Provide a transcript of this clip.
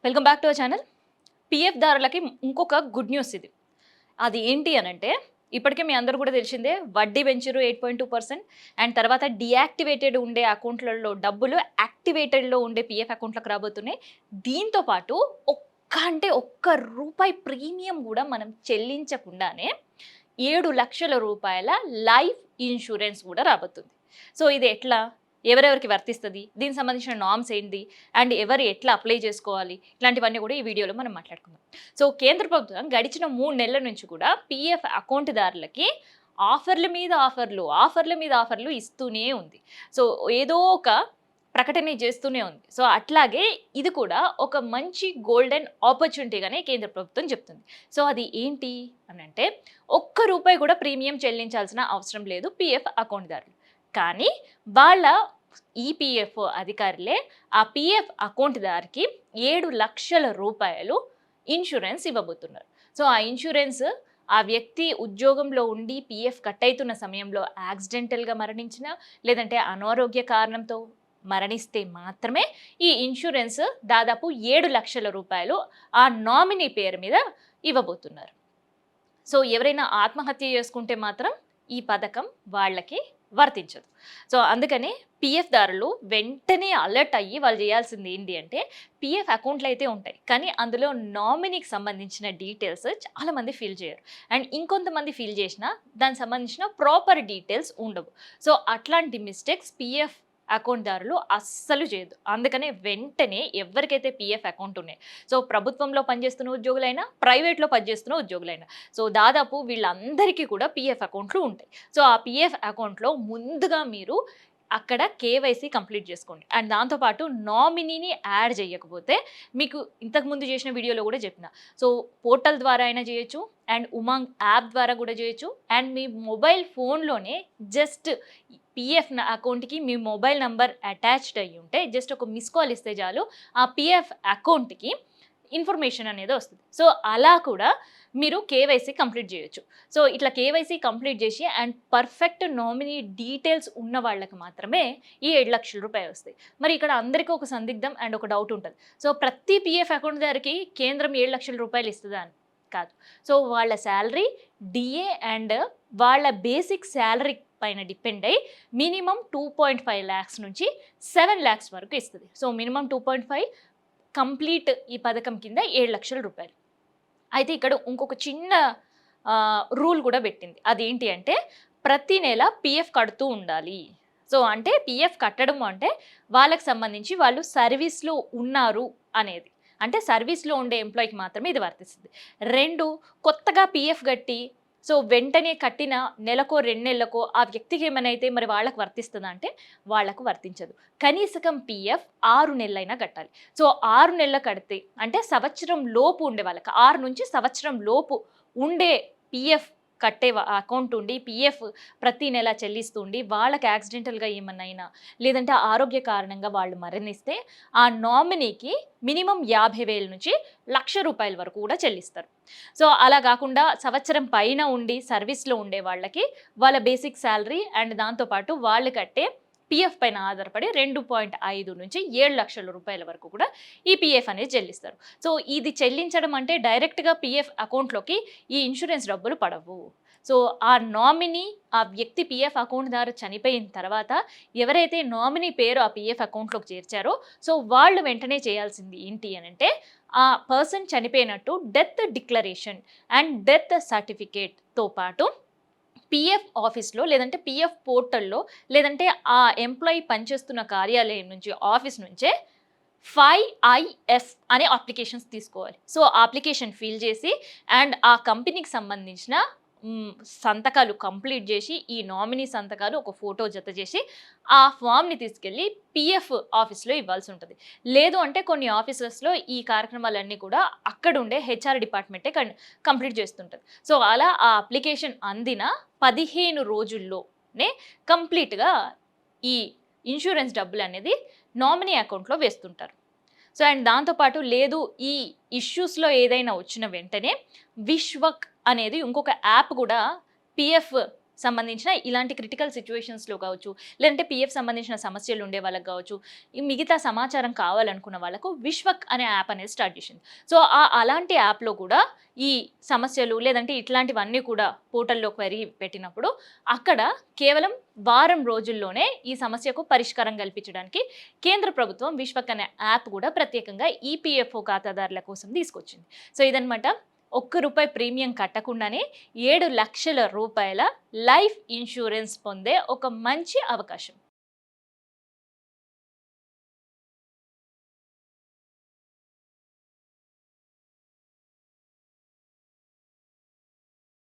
Welcome back to our channel. PF దారులకి ఇంకొక good news ఇది. అది ఏంటి అనంటే, ఇప్పటికే మీ అందరూ కూడా తెలిసిందే, వడ్డీ పెంచారు 8.2%. అండ్ తర్వాత డీయాక్టివేటెడ్ ఉండే అకౌంట్లలో డబ్బులు యాక్టివేటెడ్లో ఉండే పిఎఫ్ అకౌంట్లకు రాబోతున్నాయి. దీంతో పాటు ఒక్క రూపాయి ప్రీమియం కూడా మనం చెల్లించకుండానే 7,00,000 రూపాయల లైఫ్ ఇన్సూరెన్స్ కూడా రాబోతుంది. సో ఇది ఎట్లా, ఎవరెవరికి వర్తిస్తుంది, దీనికి సంబంధించిన నామ్స్ ఏంటి, అండ్ ఎవరు ఎట్లా అప్లై చేసుకోవాలి, ఇట్లాంటివన్నీ కూడా ఈ వీడియోలో మనం మాట్లాడుకుందాం. సో కేంద్ర ప్రభుత్వం గడిచిన 3 నెలల నుంచి కూడా పిఎఫ్ అకౌంట్దారులకి ఆఫర్ల మీద ఆఫర్లు ఇస్తూనే ఉంది. సో ఏదో ఒక ప్రకటన చేస్తూనే ఉంది. సో అట్లాగే ఇది కూడా ఒక మంచి గోల్డెన్ ఆపర్చునిటీగానే కేంద్ర ప్రభుత్వం చెప్తుంది. సో అది ఏంటి అని అంటే, ₹1 కూడా ప్రీమియం చెల్లించాల్సిన అవసరం లేదు పిఎఫ్ అకౌంట్దారులు. కానీ వాళ్ళ ఈపీఎఫ్ అధికారులే ఆ పిఎఫ్ అకౌంట్దారికి 7,00,000 రూపాయలు ఇన్సూరెన్స్ ఇవ్వబోతున్నారు. సో ఆ ఇన్సూరెన్స్ ఆ వ్యక్తి ఉద్యోగంలో ఉండి పిఎఫ్ కట్ అవుతున్న సమయంలో యాక్సిడెంటల్గా మరణించిన, లేదంటే అనారోగ్య కారణంతో మరణిస్తే మాత్రమే ఈ ఇన్సూరెన్స్ దాదాపు 7,00,000 రూపాయలు ఆ నామినీ పేరు మీద ఇవ్వబోతున్నారు. సో ఎవరైనా ఆత్మహత్య చేసుకుంటే మాత్రం ఈ పథకం వాళ్ళకి వర్తించదు. సో అందుకనే పిఎఫ్ దారులు వెంటనే అలర్ట్ అయ్యి వాళ్ళు చేయాల్సింది ఏంటి అంటే, పిఎఫ్ అకౌంట్లు అయితే ఉంటాయి, కానీ అందులో నామినీకి సంబంధించిన డీటెయిల్స్ చాలామంది ఫిల్ చేయరు. అండ్ ఇంకొంతమంది ఫిల్ చేసినా దానికి సంబంధించిన ప్రాపర్ డీటెయిల్స్ ఉండవు. సో అట్లాంటి మిస్టేక్స్ పిఎఫ్ అకౌంట్దారులు అస్సలు చేయదు. అందుకనే వెంటనే ఎవరికైతే పిఎఫ్ అకౌంట్ ఉన్నాయి, సో ప్రభుత్వంలో పనిచేస్తున్న ఉద్యోగులైనా, ప్రైవేట్లో పనిచేస్తున్న ఉద్యోగులైనా, సో దాదాపు వీళ్ళందరికీ కూడా పిఎఫ్ అకౌంట్లు ఉంటాయి. సో ఆ పిఎఫ్ అకౌంట్లో ముందుగా మీరు అక్కడ కేవైసీ కంప్లీట్ చేసుకోండి. అండ్ దాంతోపాటు నామినీని యాడ్ చేయకపోతే, మీకు ఇంతకుముందు చేసిన వీడియోలో కూడా చెప్పిన, సో పోర్టల్ ద్వారా అయినా చేయొచ్చు, అండ్ ఉమాంగ్ యాప్ ద్వారా కూడా చేయొచ్చు, అండ్ మీ మొబైల్ ఫోన్లోనే జస్ట్ పిఎఫ్ అకౌంట్కి మీ మొబైల్ నంబర్ అటాచ్డ్ అయ్యి ఉంటే జస్ట్ ఒక మిస్ కాల్ ఇస్తే చాలు, ఆ పిఎఫ్ అకౌంట్కి ఇన్ఫర్మేషన్ అనేది వస్తుంది. సో అలా కూడా మీరు కేవైసీ కంప్లీట్ చేయొచ్చు. సో ఇట్లా కేవైసీ కంప్లీట్ చేసి అండ్ పర్ఫెక్ట్ నామినీ డీటెయిల్స్ ఉన్న వాళ్ళకి మాత్రమే ఈ 7,00,000 రూపాయలు వస్తాయి. మరి ఇక్కడ అందరికీ ఒక సందిగ్ధం అండ్ ఒక డౌట్ ఉంటుంది. సో ప్రతి పిఎఫ్ అకౌంట్ దారికి కేంద్రం 7,00,000 రూపాయలు ఇస్తుందా అని. కాదు. సో వాళ్ళ శాలరీ, డిఏ అండ్ వాళ్ళ బేసిక్ శాలరీ పైన డిపెండ్ అయ్యి మినిమం 2.5 lakhs నుంచి 7 lakhs వరకు ఇస్తుంది. సో మినిమం 2.5 కంప్లీట్ ఈ పథకం కింద 7,00,000 రూపాయలు. అయితే ఇక్కడ ఇంకొక చిన్న రూల్ కూడా పెట్టింది. అదేంటి అంటే, ప్రతి నెల పిఎఫ్ కడుతూ ఉండాలి. సో అంటే పిఎఫ్ కట్టడం అంటే వాళ్ళకి సంబంధించి వాళ్ళు సర్వీస్లో ఉన్నారు అనేది. అంటే సర్వీస్లో ఉండే ఎంప్లాయీకి మాత్రమే ఇది వర్తిస్తుంది. 2, కొత్తగా పిఎఫ్ కట్టి సో వెంటనే కట్టిన నెలకో 2 నెలలకో ఆ వ్యక్తికి ఏమైనా అయితే మరి వాళ్ళకు వర్తిస్తుందా అంటే వాళ్ళకు వర్తించదు. కనీసకం పిఎఫ్ 6 నెలలైనా కట్టాలి. సో 6 నెలలు కడితే అంటే సంవత్సరం లోపు ఉండే వాళ్ళకి, 6 నుంచి సంవత్సరం లోపు ఉండే పిఎఫ్ కట్టే అకౌంట్ ఉండి పిఎఫ్ ప్రతి నెల చెల్లిస్తుండి వాళ్ళకి యాక్సిడెంటల్గా ఏమన్నా అయినా, లేదంటే ఆరోగ్య కారణంగా వాళ్ళు మరణిస్తే ఆ నామినీకి మినిమం 50,000 నుంచి 1,00,000 రూపాయల వరకు కూడా చెల్లిస్తారు. సో అలా కాకుండా సంవత్సరం పైన ఉండి సర్వీస్లో ఉండే వాళ్ళకి వాళ్ళ బేసిక్ శాలరీ అండ్ దాంతోపాటు వాళ్ళు కట్టే పిఎఫ్ పైన ఆధారపడి 2.5 నుంచి 7,00,000 రూపాయల వరకు కూడా ఈ పిఎఫ్ అనేది చెల్లిస్తారు. సో ఇది చెల్లించడం అంటే డైరెక్ట్గా పిఎఫ్ అకౌంట్లోకి ఈ ఇన్సూరెన్స్ డబ్బులు పడవు. సో ఆ నామినీ, ఆ వ్యక్తి పిఎఫ్ అకౌంట్దారు చనిపోయిన తర్వాత ఎవరైతే నామినీ పేరు ఆ పిఎఫ్ అకౌంట్లోకి చేర్చారో సో వాళ్ళు వెంటనే చేయాల్సింది ఏంటి అని అంటే, ఆ పర్సన్ చనిపోయినట్టు డెత్ డిక్లరేషన్ అండ్ డెత్ సర్టిఫికేట్తో పాటు పిఎఫ్ ఆఫీస్లో, లేదంటే పిఎఫ్ పోర్టల్లో, లేదంటే ఆ ఎంప్లాయీ పనిచేస్తున్న కార్యాలయం నుంచి, ఆఫీస్ నుంచే 5IF అనే అప్లికేషన్స్ తీసుకోవాలి. సో ఆ అప్లికేషన్ ఫిల్ చేసి అండ్ ఆ కంపెనీకి సంబంధించిన సంతకాలు కంప్లీట్ చేసి, ఈ నామినీ సంతకాలు ఒక ఫోటో జత చేసి ఆ ఫామ్ని తీసుకెళ్ళి పిఎఫ్ ఆఫీస్లో ఇవ్వాల్సి ఉంటుంది. లేదు అంటే కొన్ని ఆఫీసెస్లో ఈ కార్యక్రమాలన్నీ కూడా అక్కడ ఉండే హెచ్ఆర్ డిపార్ట్మెంటే కంప్లీట్ చేస్తుంటుంది. సో అలా ఆ అప్లికేషన్ అందిన 15 రోజుల్లోనే కంప్లీట్గా ఈ ఇన్సూరెన్స్ డబ్బులు అనేది నామినీ అకౌంట్లో వేస్తుంటారు. సో అండ్ దాంతోపాటు లేదు ఈ ఇష్యూస్లో ఏదైనా వచ్చిన వెంటనే విశ్వక్ అనేది ఇంకొక యాప్ కూడా పిఎఫ్ సంబంధించిన ఇలాంటి క్రిటికల్ సిచ్యువేషన్స్లో కావచ్చు, లేదంటే పీఎఫ్ సంబంధించిన సమస్యలు ఉండే వాళ్ళకి కావచ్చు, ఈ మిగతా సమాచారం కావాలనుకున్న వాళ్ళకు విశ్వక్ అనే యాప్ అనేది స్టార్ట్ చేసింది. సో అలాంటి యాప్లో కూడా ఈ సమస్యలు లేదంటే ఇట్లాంటివన్నీ కూడా పోర్టల్లో క్వెరీ పెట్టినప్పుడు అక్కడ కేవలం వారం రోజుల్లోనే ఈ సమస్యకు పరిష్కారం కల్పించడానికి కేంద్ర ప్రభుత్వం విశ్వక్ అనే యాప్ కూడా ప్రత్యేకంగా ఈపీఎఫ్ఓ ఖాతాదారుల కోసం తీసుకొచ్చింది. సో ఇదనమాట ₹1 ప్రీమియం కట్టకుండానే 7 లక్షల రూపాయల లైఫ్ ఇన్సూరెన్స్ పొందే ఒక మంచి అవకాశం.